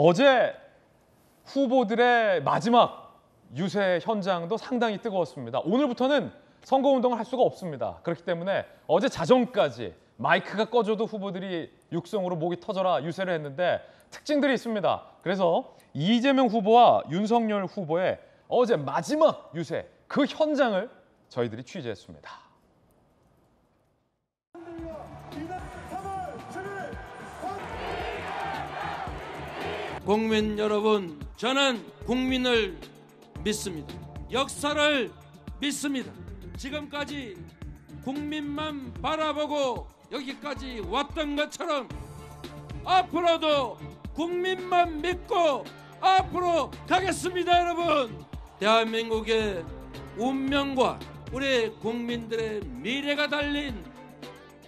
어제 후보들의 마지막 유세 현장도 상당히 뜨거웠습니다. 오늘부터는 선거운동을 할 수가 없습니다. 그렇기 때문에 어제 자정까지 마이크가 꺼져도 후보들이 육성으로 목이 터져라 유세를 했는데 특징들이 있습니다. 그래서 이재명 후보와 윤석열 후보의 어제 마지막 유세, 그 현장을 저희들이 취재했습니다. 국민 여러분, 저는 국민을 믿습니다. 역사를 믿습니다. 지금까지 국민만 바라보고 여기까지 왔던 것처럼 앞으로도 국민만 믿고 앞으로 가겠습니다, 여러분. 대한민국의 운명과 우리 국민들의 미래가 달린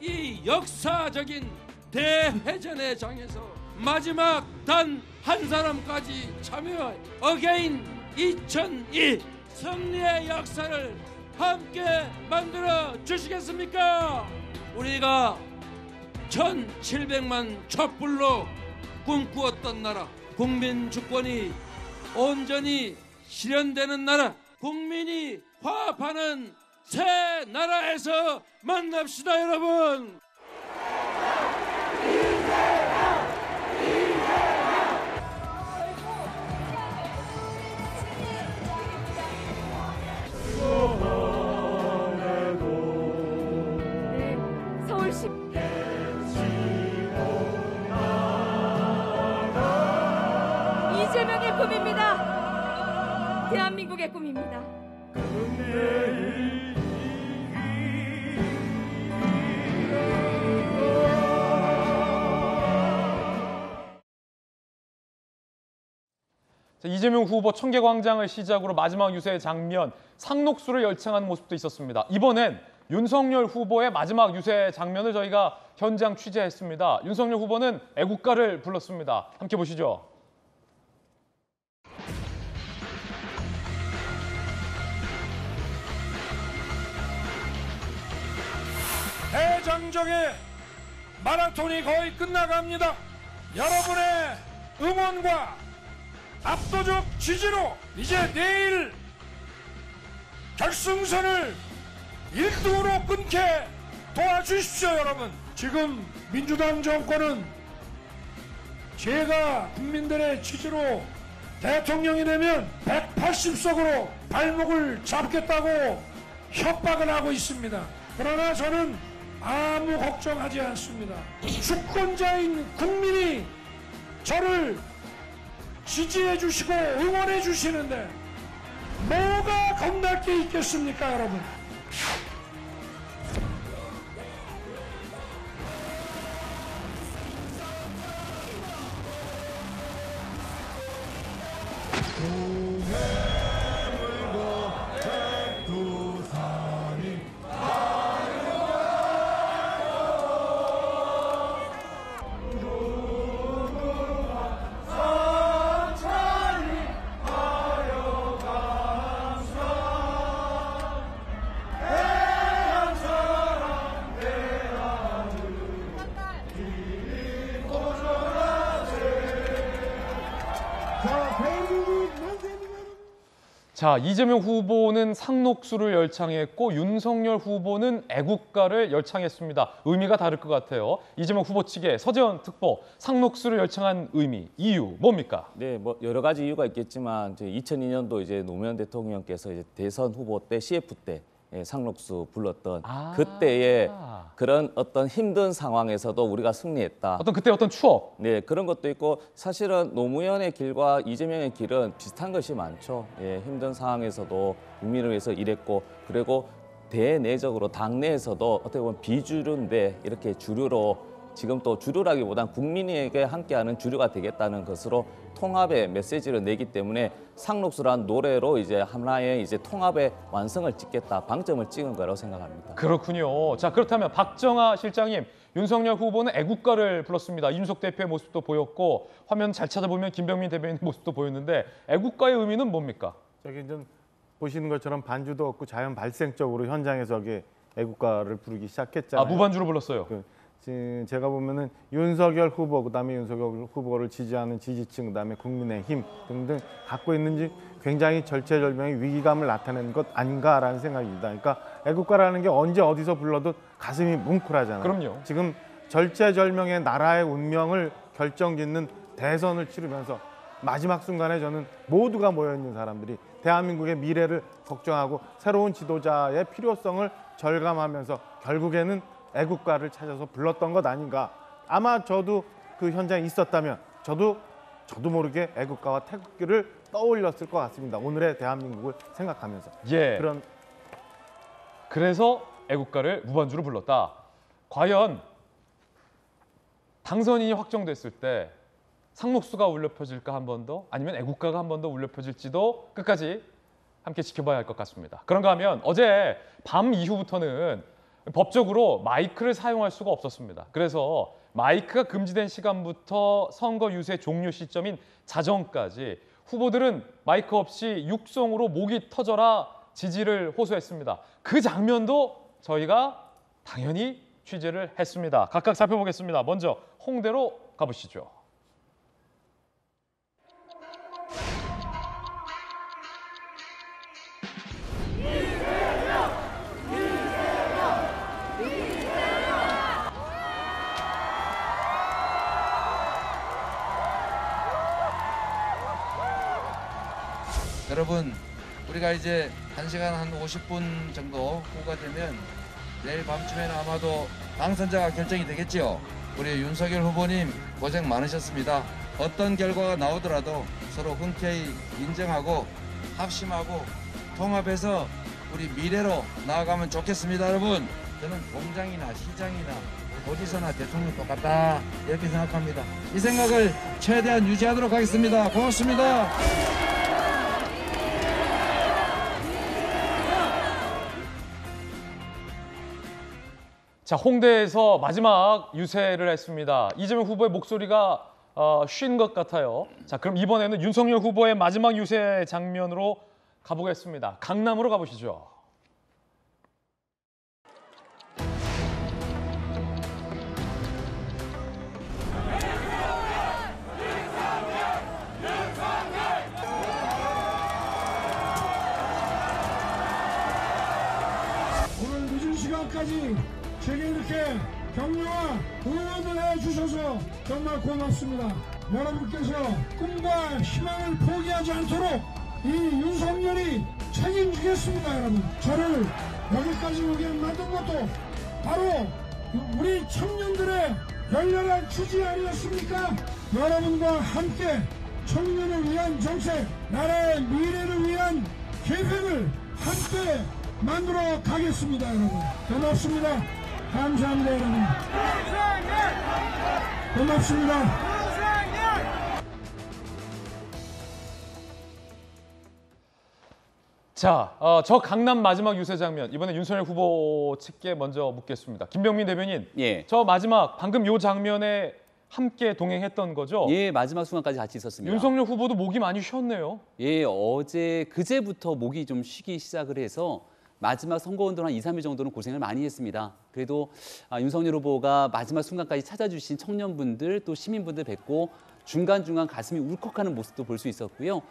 이 역사적인 대회전의 장에서 마지막 단 한 사람까지 참여할 어게인 2002 승리의 역사를 함께 만들어 주시겠습니까? 우리가 1700만 촛불로 꿈꾸었던 나라, 국민 주권이 온전히 실현되는 나라, 국민이 화합하는 새 나라에서 만납시다, 여러분. 서울시 이재명의 꿈입니다. 대한민국의 꿈입니다. 이재명 후보 청계광장을 시작으로 마지막 유세의 장면, 상록수를 열창하는 모습도 있었습니다. 이번엔 윤석열 후보의 마지막 유세 장면을 저희가 현장 취재했습니다. 윤석열 후보는 애국가를 불렀습니다. 함께 보시죠. 대장정의 마라톤이 거의 끝나갑니다. 여러분의 응원과 압도적 지지로 이제 내일 결승선을 1등으로 끊게 도와주십시오, 여러분. 지금 민주당 정권은 제가 국민들의 지지로 대통령이 되면 180석으로 발목을 잡겠다고 협박을 하고 있습니다. 그러나 저는 아무 걱정하지 않습니다. 주권자인 국민이 저를 지지해 주시고 응원해 주시는데 뭐가 겁날 게 있겠습니까, 여러분? 자, 이재명 후보는 상록수를 열창했고 윤석열 후보는 애국가를 열창했습니다. 의미가 다를 것 같아요. 이재명 후보 측의 서재원 특보 상록수를 열창한 의미, 이유 뭡니까? 네, 뭐 여러 가지 이유가 있겠지만 2002년도 이제 노무현 대통령께서 이제 대선 후보 때 CF 때 상록수 불렀던 그때의 그런 어떤 힘든 상황에서도 우리가 승리했다. 그때 어떤 추억? 네, 그런 것도 있고 사실은 노무현의 길과 이재명의 길은 비슷한 것이 많죠. 힘든 상황에서도 국민을 위해서 일했고 그리고 대내적으로 당내에서도 어떻게 보면 비주류인데 이렇게 주류로 지금 또 주류라기보단 국민에게 함께하는 주류가 되겠다는 것으로 통합의 메시지를 내기 때문에 상록수란 노래로 이제 하나의 이제 통합의 완성을 찍겠다, 방점을 찍은 거라고 생각합니다. 그렇군요. 자, 그렇다면 박정아 실장님, 윤석열 후보는 애국가를 불렀습니다. 이준석 대표의 모습도 보였고 화면 잘 찾아보면 김병민 대변인 모습도 보였는데 애국가의 의미는 뭡니까? 저기 좀 보시는 것처럼 반주도 없고 자연 발생적으로 현장에서 애국가를 부르기 시작했잖아요. 무반주로 불렀어요. 제가 보면은 윤석열 후보, 그다음에 윤석열 후보를 지지하는 지지층, 그다음에 국민의힘 등등 갖고 있는지 굉장히 절체절명의 위기감을 나타내는 것 아닌가라는 생각입니다. 그러니까 애국가라는 게 언제 어디서 불러도 가슴이 뭉클하잖아요. 그럼요. 지금 절체절명의 나라의 운명을 결정짓는 대선을 치르면서 마지막 순간에 저는 모두가 모여있는 사람들이 대한민국의 미래를 걱정하고 새로운 지도자의 필요성을 절감하면서 결국에는 애국가를 찾아서 불렀던 것 아닌가. 아마 저도 그 현장에 있었다면 저도 모르게 애국가와 태극기를 떠올렸을 것 같습니다. 오늘의 대한민국을 생각하면서. 예. 그런 그래서 애국가를 무반주로 불렀다. 과연 당선인이 확정됐을 때 상록수가 울려 퍼질까 한 번 더, 아니면 애국가가 한 번 더 울려 퍼질지도 끝까지 함께 지켜봐야 할 것 같습니다. 그런가 하면 어제 밤 이후부터는 법적으로 마이크를 사용할 수가 없었습니다. 그래서 마이크가 금지된 시간부터 선거 유세 종료 시점인 자정까지 후보들은 마이크 없이 육성으로 목이 터져라 지지를 호소했습니다. 그 장면도 저희가 당연히 취재를 했습니다. 각각 살펴보겠습니다. 먼저 홍대로 가보시죠. 여러분, 우리가 이제 1시간 한 50분 정도 후가 되면 내일 밤쯤에는 아마도 당선자가 결정이 되겠지요. 우리 윤석열 후보님 고생 많으셨습니다. 어떤 결과가 나오더라도 서로 흔쾌히 인정하고 합심하고 통합해서 우리 미래로 나아가면 좋겠습니다. 여러분, 저는 공장이나 시장이나 어디서나 대통령 똑같다 이렇게 생각합니다. 이 생각을 최대한 유지하도록 하겠습니다. 고맙습니다. 자, 홍대에서 마지막 유세를 했습니다. 이재명 후보의 목소리가 쉰 것 같아요. 자, 그럼 이번에는 윤석열 후보의 마지막 유세 장면으로 가보겠습니다. 강남으로 가보시죠. 오늘 늦은 시간까지 제게 이렇게 격려와 응원을 해주셔서 정말 고맙습니다. 여러분께서 꿈과 희망을 포기하지 않도록 이 윤석열이 책임지겠습니다. 여러분, 저를 여기까지 오게 만든 것도 바로 우리 청년들의 열렬한 지지 아니었습니까? 여러분과 함께 청년을 위한 정책, 나라의 미래를 위한 계획을 함께 만들어 가겠습니다. 여러분, 고맙습니다. 감사합니다. 여러분, 고맙습니다. 자, 저 강남 마지막 유세 장면, 이번에 윤석열 후보 측께 먼저 묻겠습니다. 김병민 대변인, 예. 저 마지막 방금 요 장면에 함께 동행했던 거죠? 예, 마지막 순간까지 같이 있었습니다. 윤석열 후보도 목이 많이 쉬었네요. 예, 그제부터 목이 좀 쉬기 시작을 해서 마지막 선거운동 한 2, 3일 정도는 고생을 많이 했습니다. 그래도 윤석열 후보가 마지막 순간까지 찾아주신 청년분들 또 시민분들 뵙고 중간중간 가슴이 울컥하는 모습도 볼 수 있었고요.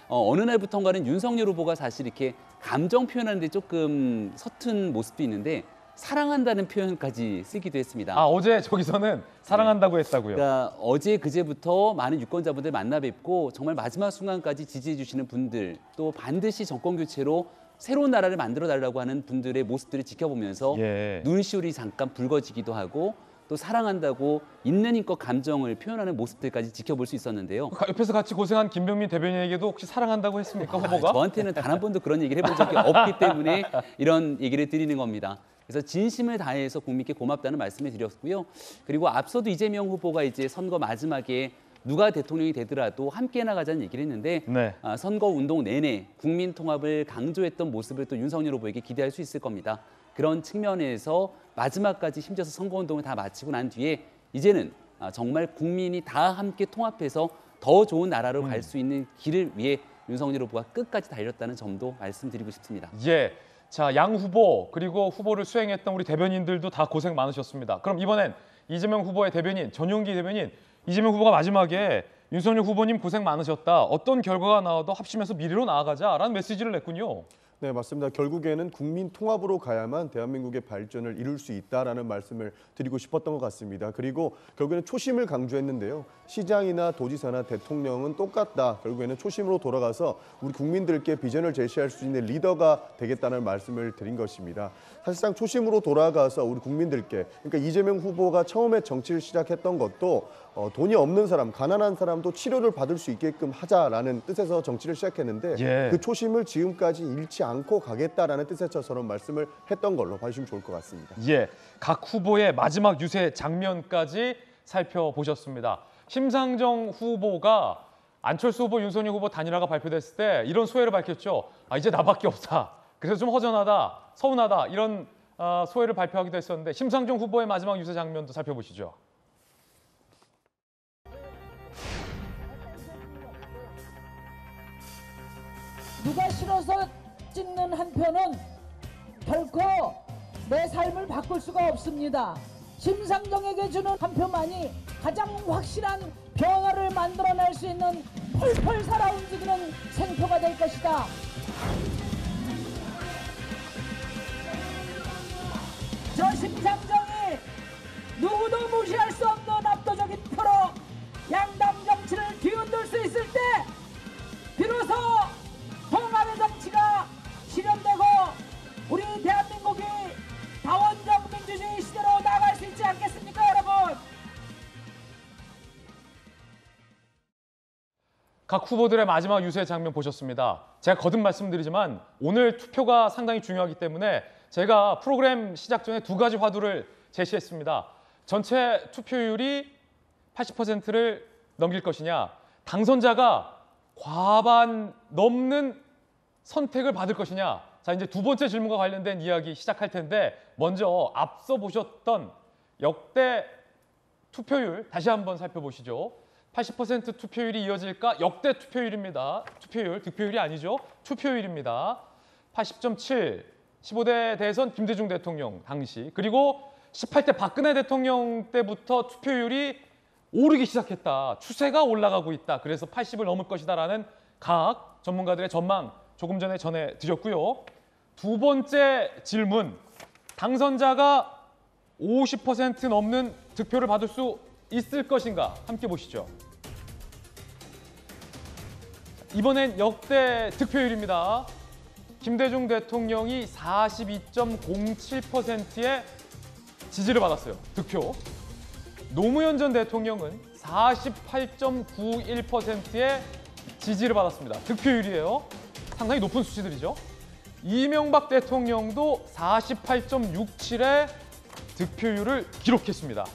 어느 날부턴가는 윤석열 후보가 사실 이렇게 감정 표현하는 데 조금 서툰 모습도 있는데 사랑한다는 표현까지 쓰기도 했습니다. 아, 어제 저기서는 사랑한다고 했다고요? 그러니까 어제 그제부터 많은 유권자분들 만나 뵙고 정말 마지막 순간까지 지지해 주시는 분들, 또 반드시 정권 교체로 새로운 나라를 만들어 달라고 하는 분들의 모습들을 지켜보면서 예. 눈시울이 잠깐 붉어지기도 하고 또 사랑한다고 있는 힘껏 감정을 표현하는 모습들까지 지켜볼 수 있었는데요. 옆에서 같이 고생한 김병민 대변인에게도 혹시 사랑한다고 했습니까, 후보가? 저한테는 단 한 번도 그런 얘기를 해본 적이 없기 때문에 이런 얘기를 드리는 겁니다. 그래서 진심을 다해서 국민께 고맙다는 말씀을 드렸고요. 그리고 앞서도 이재명 후보가 이제 선거 마지막에 누가 대통령이 되더라도 함께 나가자는 얘기를 했는데 네. 선거 운동 내내 국민 통합을 강조했던 모습을 또 윤석열 후보에게 기대할 수 있을 겁니다. 그런 측면에서 마지막까지 힘줘서 선거운동을 다 마치고 난 뒤에 이제는 정말 국민이 다 함께 통합해서 더 좋은 나라로 갈 수 있는 길을 위해 윤석열 후보가 끝까지 달렸다는 점도 말씀드리고 싶습니다. 예. 자, 양 후보 그리고 후보를 수행했던 우리 대변인들도 다 고생 많으셨습니다. 그럼 이번엔 이재명 후보의 대변인 전용기 대변인, 이재명 후보가 마지막에 윤석열 후보님 고생 많으셨다. 어떤 결과가 나와도 합심해서 미래로 나아가자라는 메시지를 냈군요. 네, 맞습니다. 결국에는 국민 통합으로 가야만 대한민국의 발전을 이룰 수 있다라는 말씀을 드리고 싶었던 것 같습니다. 그리고 결국에는 초심을 강조했는데요. 시장이나 도지사나 대통령은 똑같다. 결국에는 초심으로 돌아가서 우리 국민들께 비전을 제시할 수 있는 리더가 되겠다는 말씀을 드린 것입니다. 사실상 초심으로 돌아가서 우리 국민들께, 그러니까 이재명 후보가 처음에 정치를 시작했던 것도 돈이 없는 사람, 가난한 사람도 치료를 받을 수 있게끔 하자라는 뜻에서 정치를 시작했는데 예. 그 초심을 지금까지 잃지 않고 가겠다라는 뜻에서처럼 말씀을 했던 걸로 봐주시면 좋을 것 같습니다. 예, 각 후보의 마지막 유세 장면까지 살펴보셨습니다. 심상정 후보가 안철수 후보, 윤석열 후보 단일화가 발표됐을 때 이런 소회를 밝혔죠. 이제 나밖에 없다. 그래서 좀 허전하다, 서운하다 이런 소회를 발표하기도 했었는데 심상정 후보의 마지막 유세 장면도 살펴보시죠. 누가 싫어서 찍는 한 표는 결코 내 삶을 바꿀 수가 없습니다. 심상정에게 주는 한 표만이 가장 확실한 변화를 만들어낼 수 있는 펄펄 살아 움직이는 생표가 될 것이다. 저 심상정이 누구도 무시할 수 없는 압도적인 표로 양당 정치를 뒤흔들 수 있을 때 비로소 통합의 정치가 실현되고 우리 대한민국이 다원적 민주주의 시대로 나아갈 수 있지 않겠습니까, 여러분? 각 후보들의 마지막 유세 장면 보셨습니다. 제가 거듭 말씀드리지만 오늘 투표가 상당히 중요하기 때문에 제가 프로그램 시작 전에 두 가지 화두를 제시했습니다. 전체 투표율이 80%를 넘길 것이냐, 당선자가 과반 넘는 선택을 받을 것이냐. 자, 이제 두 번째 질문과 관련된 이야기 시작할 텐데 먼저 앞서 보셨던 역대 투표율 다시 한번 살펴보시죠. 80% 투표율이 이어질까? 역대 투표율입니다. 투표율, 득표율이 아니죠. 투표율입니다. 80.7, 15대 대선 김대중 대통령 당시, 그리고 18대 박근혜 대통령 때부터 투표율이 오르기 시작했다. 추세가 올라가고 있다. 그래서 80을 넘을 것이다라는 각 전문가들의 전망 조금 전에 전해드렸고요. 두 번째 질문, 당선자가 50% 넘는 득표를 받을 수 있을 것인가? 함께 보시죠. 이번엔 역대 득표율입니다. 김대중 대통령이 42.07%의 지지를 받았어요. 득표. 노무현 전 대통령은 48.91%의 지지를 받았습니다. 득표율이에요. 상당히 높은 수치들이죠. 이명박 대통령도 48.67의 득표율을 기록했습니다.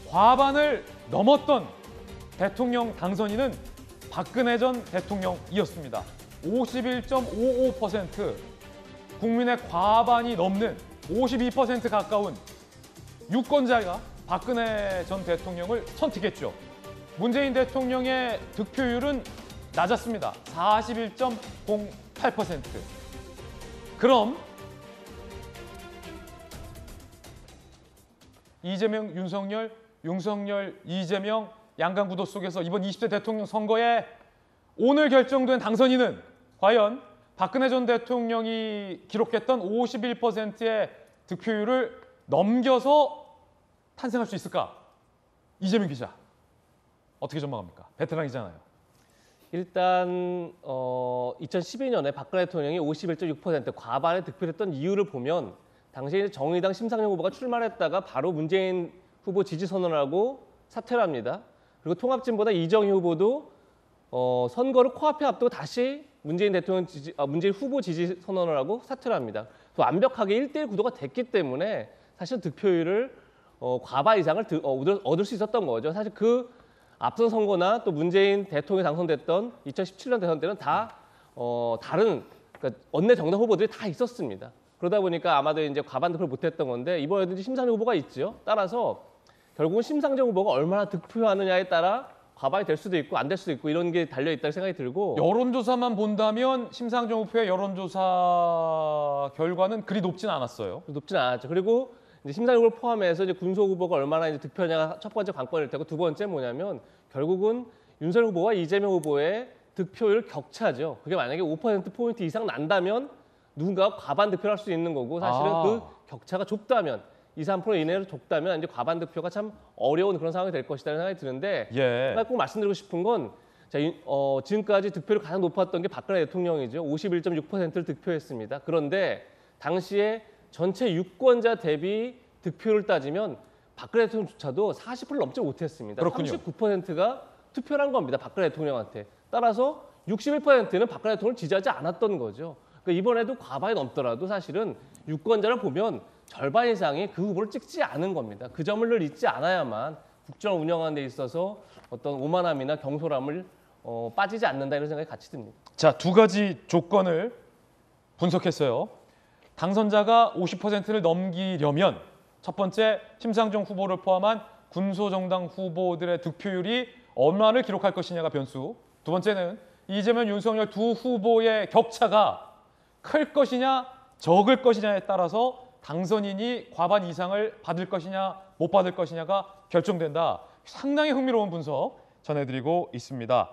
과반을 넘었던 대통령 당선인은 박근혜 전 대통령이었습니다. 51.55%, 국민의 과반이 넘는 52% 가까운 유권자가 박근혜 전 대통령을 선택했죠. 문재인 대통령의 득표율은 낮았습니다. 41.08%. 그럼 이재명, 윤석열, 이재명 양강구도 속에서 이번 20대 대통령 선거에 오늘 결정된 당선인은 과연 박근혜 전 대통령이 기록했던 51%의 득표율을 넘겨서 탄생할 수 있을까? 이재명 기자, 어떻게 전망합니까? 베테랑이잖아요. 일단 2012년에 박근혜 대통령이 51.6% 과반의 득표를 했던 이유를 보면 당시 정의당 심상정 후보가 출마했다가 바로 문재인 후보 지지 선언하고 사퇴를 합니다. 그리고 통합진보다 이정희 후보도 선거를 코앞에 앞두고 다시 문재인 후보 지지 선언을 하고 사퇴를 합니다. 완벽하게 1대1 구도가 됐기 때문에 사실 득표율을 과반 이상을 얻을 수 있었던 거죠. 사실 그 앞선 선거나 또 문재인 대통령이 당선됐던 2017년 대선 때는 다 다른 그러니까 원내 정당 후보들이 다 있었습니다. 그러다 보니까 아마도 이제 과반 득표를 못했던 건데 이번에도 이제 심상정 후보가 있죠. 따라서 결국은 심상정 후보가 얼마나 득표하느냐에 따라 과반이 될 수도 있고 안 될 수도 있고 이런 게 달려 있다는 생각이 들고 여론조사만 본다면 심상정 후보의 여론조사 결과는 그리 높진 않았어요. 높진 않았죠. 그리고 이제 심상정 후보를 포함해서 이제 군소 후보가 얼마나 이제 득표냐가 첫 번째 관건일 테고, 두 번째 뭐냐면 결국은 윤석열 후보와 이재명 후보의 득표율 격차죠. 그게 만약에 5%포인트 이상 난다면 누군가가 과반 득표를 할 수 있는 거고, 사실은 그 격차가 좁다면 2, 3% 이내로 좁다면 이제 과반 득표가 참 어려운 그런 상황이 될 것이라는 생각이 드는데, 하나 꼭 말씀드리고 싶은 건 자, 지금까지 득표율이 가장 높았던 게 박근혜 대통령이죠. 51.6%를 득표했습니다. 그런데 당시에 전체 유권자 대비 득표를 따지면 박근혜 대통령조차도 40%를 넘지 못했습니다. 그렇군요. 39%가 투표를 한 겁니다. 박근혜 대통령한테. 따라서 61%는 박근혜 대통령을 지지하지 않았던 거죠. 그러니까 이번에도 과반이 넘더라도 사실은 유권자를 보면 절반 이상이 그 후보를 찍지 않은 겁니다. 그 점을 늘 잊지 않아야만 국정을 운영하는 데 있어서 어떤 오만함이나 경솔함을 빠지지 않는다, 이런 생각이 같이 듭니다. 자, 두 가지 조건을 분석했어요. 당선자가 50%를 넘기려면 첫 번째, 심상정 후보를 포함한 군소정당 후보들의 득표율이 얼마를 기록할 것이냐가 변수. 두 번째는 이재명, 윤석열 두 후보의 격차가 클 것이냐 적을 것이냐에 따라서 당선인이 과반 이상을 받을 것이냐 못 받을 것이냐가 결정된다. 상당히 흥미로운 분석 전해드리고 있습니다.